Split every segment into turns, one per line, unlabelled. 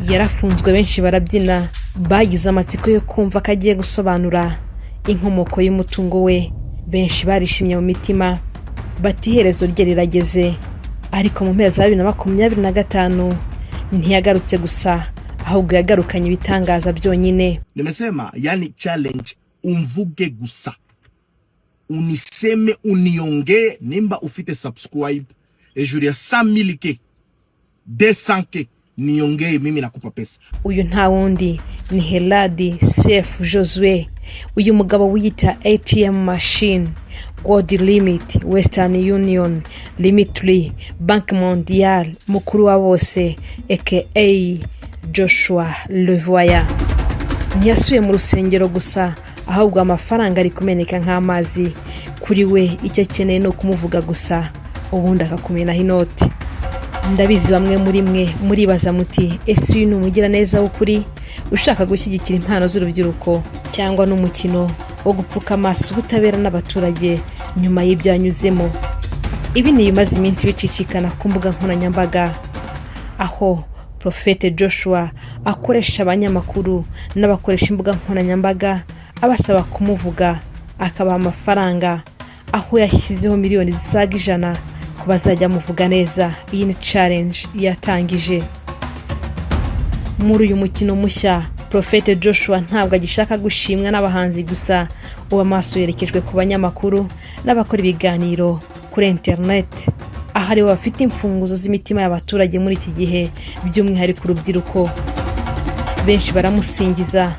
Yarafunzwe benshi barabyina bagize amatsiko yo kumva ko agiye gusobanura inkomoko y'umutungo we. Benshi barishimye mu mitima bati iherezo rye rirageze. Ariko mu mpera za 2025 ntiyagarutse gusa, ahubwo yagarukanye ibitangaza byonyine.
Nimesema yani challenge umvuge gusa, uniseme uniongee, nimba ufite subscribe ejuri ya 100,000 200,000 niongee, mimi nakupa pesa.
Uyu nta wundi ni Heladi Seif Josue. Uyu mugabo wiyita ATM machine, World Limit, Western Union, Limitly, Bank Mondial, mukuru wa bose aka Joshua Levoya. Ntiyasuye mu rusengero gusa, ahubwo amafaranga ari kumeneka nk'amazi. Kuri we icyo akeneye no kumuvuga gusa, ubundi akakumenaho inoti. Ndabizi bamwe muri mwe muribaza muti ese uyu ni umugira neza w'ukuri ushaka gushyigikira impano z'urubyiruko, cyangwa n'umukino wo gupfuka amaso ubutabera n'abaturage nyuma y'ibyo yanyuzemo? Ibi ni bimaze iminsi bicicikana ku mbuga nkoranyambaga, aho Prophet Joshua akoresha abanyamakuru n'abakoresha imbuga nkoranyambaga abasaba kumuvuga, akabaha amafaranga, aho yashyizeho miliyoni zisaga 100 ko bazajya muvuga neza. Iyi ni challenge yatangije. Muri uyu mukino mushya, Prophet Joshua ntabwo agishaka gushimwa n'abahanzi gusa, uba amaso yerekejwe ku banyamakuru n'abakora ibiganiro kuri internet, ahari bafite imfunguzo z'imitima y'abaturage muri iki gihe, by'umwihariko urubyiruko. Benshi baramusingiza,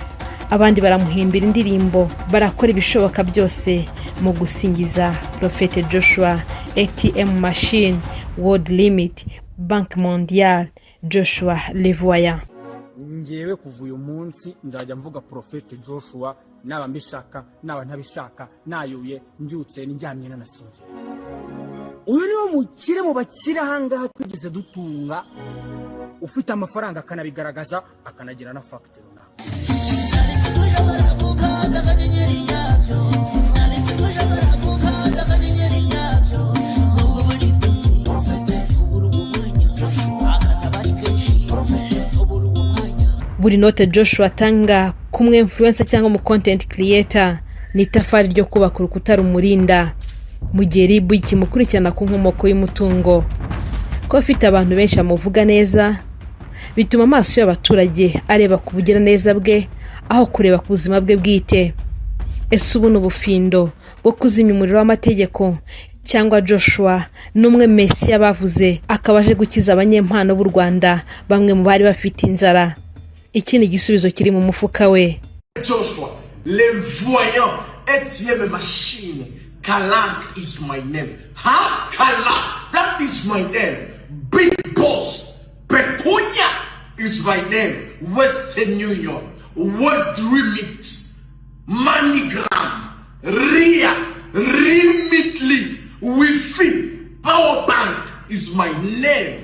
abandi baramuhimbira indirimbo, barakora ibishoboka byose mu gusingiza Prophet Joshua, ATM machine, World Limit, Bank Mondial, Joshua Levoya.
Ngewe kuva uyu munsi nzajya mvuga Prophet Joshua, naba mbishaka naba ntabishaka, nayuye mbyutse n'indyamye nanasinze. Uyu niwo mukire mu bakira hangaha twigeze dutunga, ufite amafaranga akanabigaragaza, akanagira na factor runaka.
Buri note Joshua atanga kumwe influencer cyangwa mu content creator ni itafari ryo kubaka urukuta rumurinda mu gihe ribu ikimukurikirana ku nkomoko y'umutungo. Ko afite abantu benshi amuvuga neza, bituma amaso y'abaturage areba ku bugira neza bwe aho kureba ku buzima bwe bwite. Ese ubu n'ubufindo bwo kuzimya umuriro w'amategeko, cyangwa Joshua n'umwe Messi yabavuze akabaje gukiza abanyempano b'u Rwanda bamwe mu bari bafite inzara? Iki ni igisubizo kiri mu mufuka we.
Joshua Levoya, ATM machine, Kalak is my name. Ha? Kalak, that is my name. Big Boss, Petunia is my name. Western Union, World Limit, MoneyGram, Ria, Remitly, Wi-Fi, Power Bank is my name.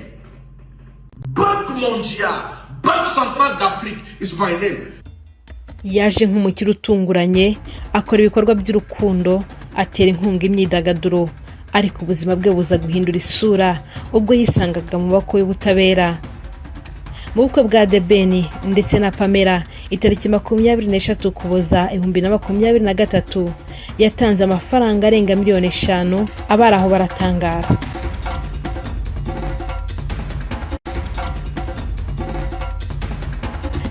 Bank Mondial, Bank Central d'Afrique is my name.
Yaje nk'umukire utunguranye, akora ibikorwa by'urukundo, atera inkunga imyidagaduro, ariko ubuzima bwe buza guhindura isura ubwo yisangaga mu bako y'ubutabera. Mu bukwe bwa Debeni ndetse na Pamela itariki 23 Ukuboza 2023 yatanze amafaranga arenga 5 miliyoni, abari aho baratangara.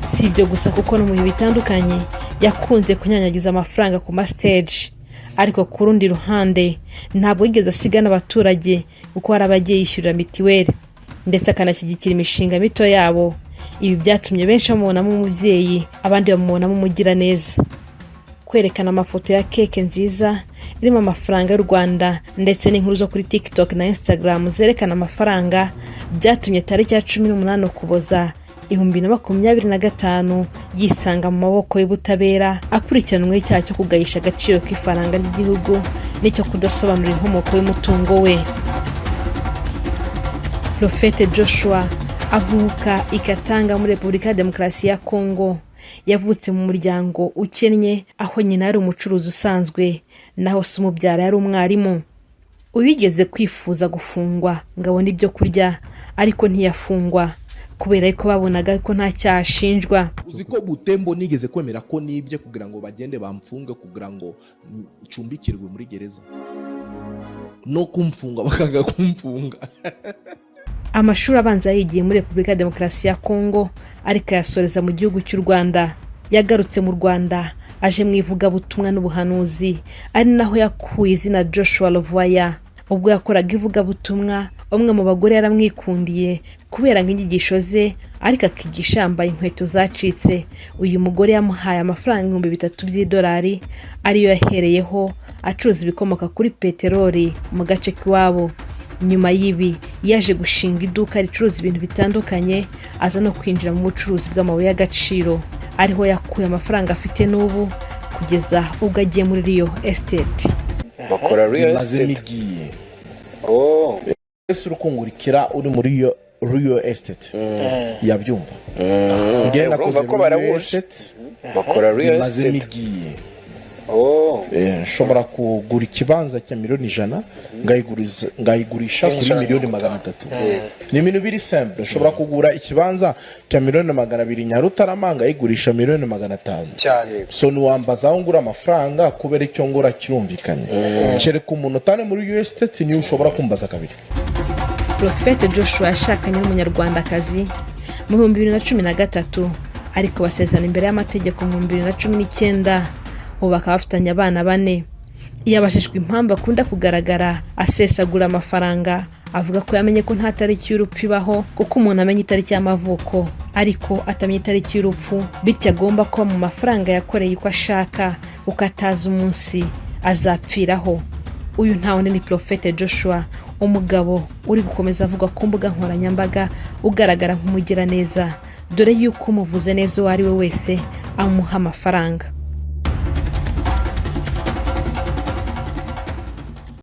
Si ibyo gusa, kuko no mu bihe bitandukanye yakunze kunyanyagiza amafaranga ku ma stage, ariko ku rundi ruhande ntabwo yigeze asigana abaturage kuko hari abagiye yishyurira mitiweli ndetse akanashyigikira imishinga mito yabo. Ibi byatumye benshi bamubonamo umubyeyi, abandi bamubonamo umugira neza. Kwerekana amafoto ya keke nziza irimo amafaranga y'u Rwanda ndetse n'inkuru zo kuri TikTok na Instagram zerekana amafaranga byatumye tariki ya 18 Ukuboza 2025 yisanga mu maboko y'ubutabera, akurikiranwe icyaha cyo kugayisha agaciro k'ifaranga ry'igihugu n'icyo kudasobanura inkomoko y'umutungo we. Prophet Joshua avuka ikatanga muri Repubulika ya Demokarasi ya Kongo. Yavutse mu muryango ukennye, aho nyina ari umucuruzi usanzwe naho se umubyara yari umwarimu. Uyigeze kwifuza gufungwa ngabona ibyo kurya, ariko ntiyafungwa kubera ko babonaga ko nta cyaha ashinjwa.
Uzi ko Butembo nigeze kwemera ko nibye kugira ngo bagende bamfunge kugira ngo ncumbikirwe muri gereza, no kumfunga bakanga kumfunga.
Amashuri abanza yigiye muri Repubulika ya Demokarasi ya Kongo ariko yasoreza mu gihugu cy'u Rwanda. Yagarutse mu Rwanda aje mu ivugabutumwa n'ubuhanuzi, ari naho yakuye izina Joshua Lovoya. Ubwo yakoraga ivugabutumwa, umwe mu bagore yaramwikundiye kubera inyigisho ze, ariko akigisha yambaye inkweto zacitse. Uyu mugore yamuhaye amafaranga $3,000 ariyo yahereyeho acuruza ibikomoka kuri peteroli mu gace k'iwabo. Nyuma y'ibi yaje gushinga iduka ricuruza ibintu bitandukanye, aza no kwinjira mu bucuruzi bw'amabuye y'agaciro, ariho yakuye amafaranga afite n'ubu kugeza ubwo agiye muri Rio Estate.
Bakora Rio Estate.
Oh. Ese urukungurikira uri muri Rio Estate. Yabyumva.
Ngenda ko barawushe. Bakora Rio Estate. Oh.
Nshobora kugura ikibanza cya $100,000 ngayigurisha kuri $300,000. Ni ibintu biri simple. Nshobora kugura ikibanza cya $200,000 Nyarutarama ngayigurisha $500,000
cyane.
So nuwambaza aho ngura amafaranga kubera icyo ngura kirumvikanye. Kereka umuntu utane muri Rio Estate niyo ushobora kumbaza kabiri.
Prophet Joshua yashakanye n'umunyarwandakazi mu 2013 ariko basezerana imbere y'amategeko mu 2019. Ubu bakaba bafitanye abana 4. Yabashijwe impamvu akunda kugaragara asesagura amafaranga, avuga ko yamenye ko nta tariki y'urupfu ibaho kuko umuntu amenya itariki y'amavuko ariko atamenya itariki y'urupfu, bityo agomba kuba mu mafaranga yakoreye uko ashaka ukataza umunsi azapfiraho. Uyu nta wundi ni Prophet Joshua, umugabo uri gukomeza avuga ku mbuga nkoranyambaga ugaragara nk'umugiraneza, dore yuko umuvuze neza uwo ari we wese amuha amafaranga.